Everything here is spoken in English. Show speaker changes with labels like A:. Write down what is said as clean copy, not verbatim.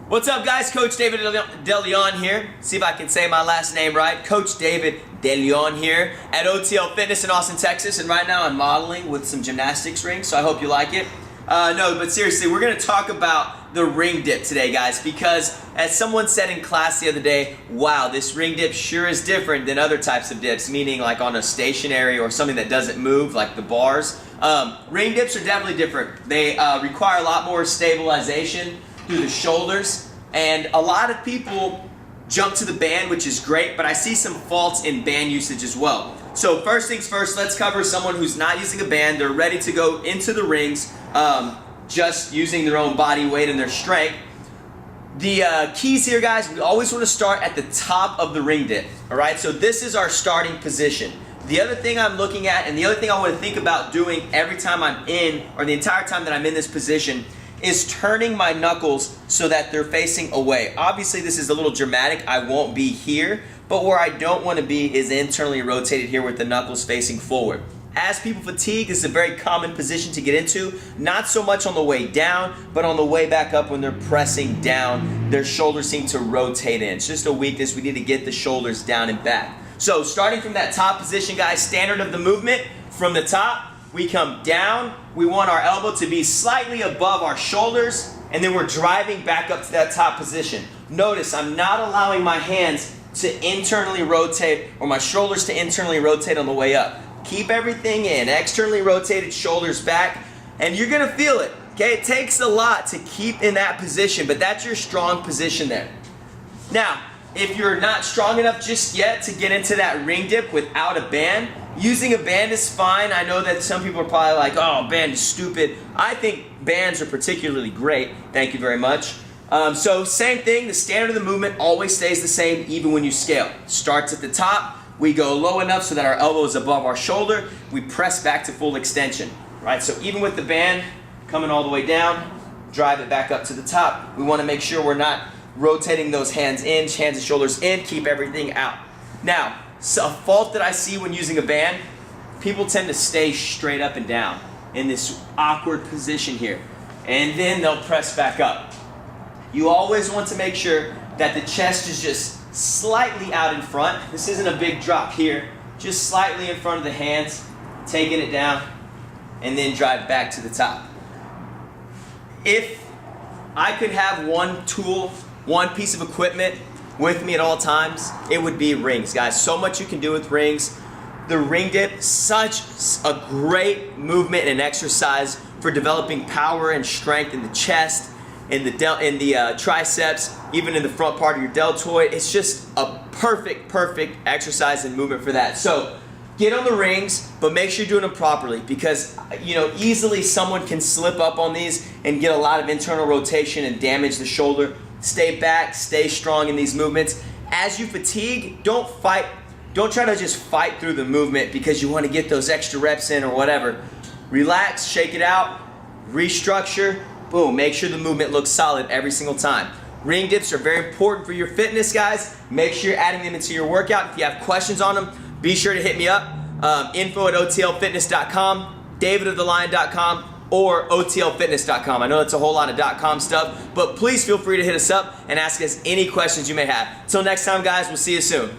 A: What's up, guys? Coach David DeLeon here. See if I can say my last name right. Coach David DeLeon here at OTL Fitness in Austin, Texas. And right now I'm modeling with some gymnastics rings, so I hope you like it. No, but seriously, we're going to talk about the ring dip today, guys, because as someone said in class the other day, wow, this ring dip sure is different than other types of dips, meaning like on a stationary or something that doesn't move, like the bars. Ring dips are definitely different. They require a lot more stabilization through the shoulders, and a lot of people jump to the band, which is great, but I see some faults in band usage as well. So first things first, let's cover someone who's not using a band. They're ready to go into the rings, just using their own body weight and their strength. The keys here, guys, we always want to start at the top of the ring dip, all right? So this is our starting position. The other thing I'm looking at, and the other thing I want to think about doing every time I'm in, or the entire time that I'm in this position, is turning my knuckles so that they're facing away. Obviously, this is a little dramatic. I won't be here, but where I don't want to be is internally rotated here with the knuckles facing forward. As people fatigue, this is a very common position to get into, not so much on the way down, but on the way back up when they're pressing down, their shoulders seem to rotate in. It's just a weakness. We need to get the shoulders down and back. So starting from that top position, guys, standard of the movement, from the top, we come down. We want our elbow to be slightly above our shoulders, and then we're driving back up to that top position. Notice I'm not allowing my hands to internally rotate or my shoulders to internally rotate on the way up. Keep everything in, externally rotated, shoulders back, and you're gonna feel it, okay? It takes a lot to keep in that position, but that's your strong position there. Now, if you're not strong enough just yet to get into that ring dip without a band, using a band is fine. I know that some people are probably like, oh, band is stupid. I think bands are particularly great. Thank you very much. So same thing, the standard of the movement always stays the same even when you scale. Starts at the top, we go low enough so that our elbow is above our shoulder, we press back to full extension, right? So even with the band coming all the way down, drive it back up to the top. We want to make sure we're not rotating those hands in, hands and shoulders in, keep everything out. Now, so a fault that I see when using a band, people tend to stay straight up and down in this awkward position here, and then they'll press back up. You always want to make sure that the chest is just slightly out in front. This isn't a big drop here, just slightly in front of the hands, taking it down, and then drive back to the top. If I could have one tool, one piece of equipment with me at all times, it would be rings, guys. So much you can do with rings. The ring dip, such a great movement and exercise for developing power and strength in the chest, in the triceps, even in the front part of your deltoid. It's just a perfect exercise and movement for that. So get on the rings, but make sure you're doing them properly, because easily someone can slip up on these and get a lot of internal rotation and damage the shoulder. Stay back, stay strong in these movements. As you fatigue, don't fight. Don't try to just fight through the movement because you want to get those extra reps in or whatever. Relax, shake it out, restructure, boom, make sure the movement looks solid every single time. Ring dips are very important for your fitness, guys. Make sure you're adding them into your workout. If you have questions on them, be sure to hit me up. info@otlfitness.com, davidofthelion.com, or otlfitness.com. I know that's a whole lot of .com stuff, but please feel free to hit us up and ask us any questions you may have. Till next time, guys, we'll see you soon.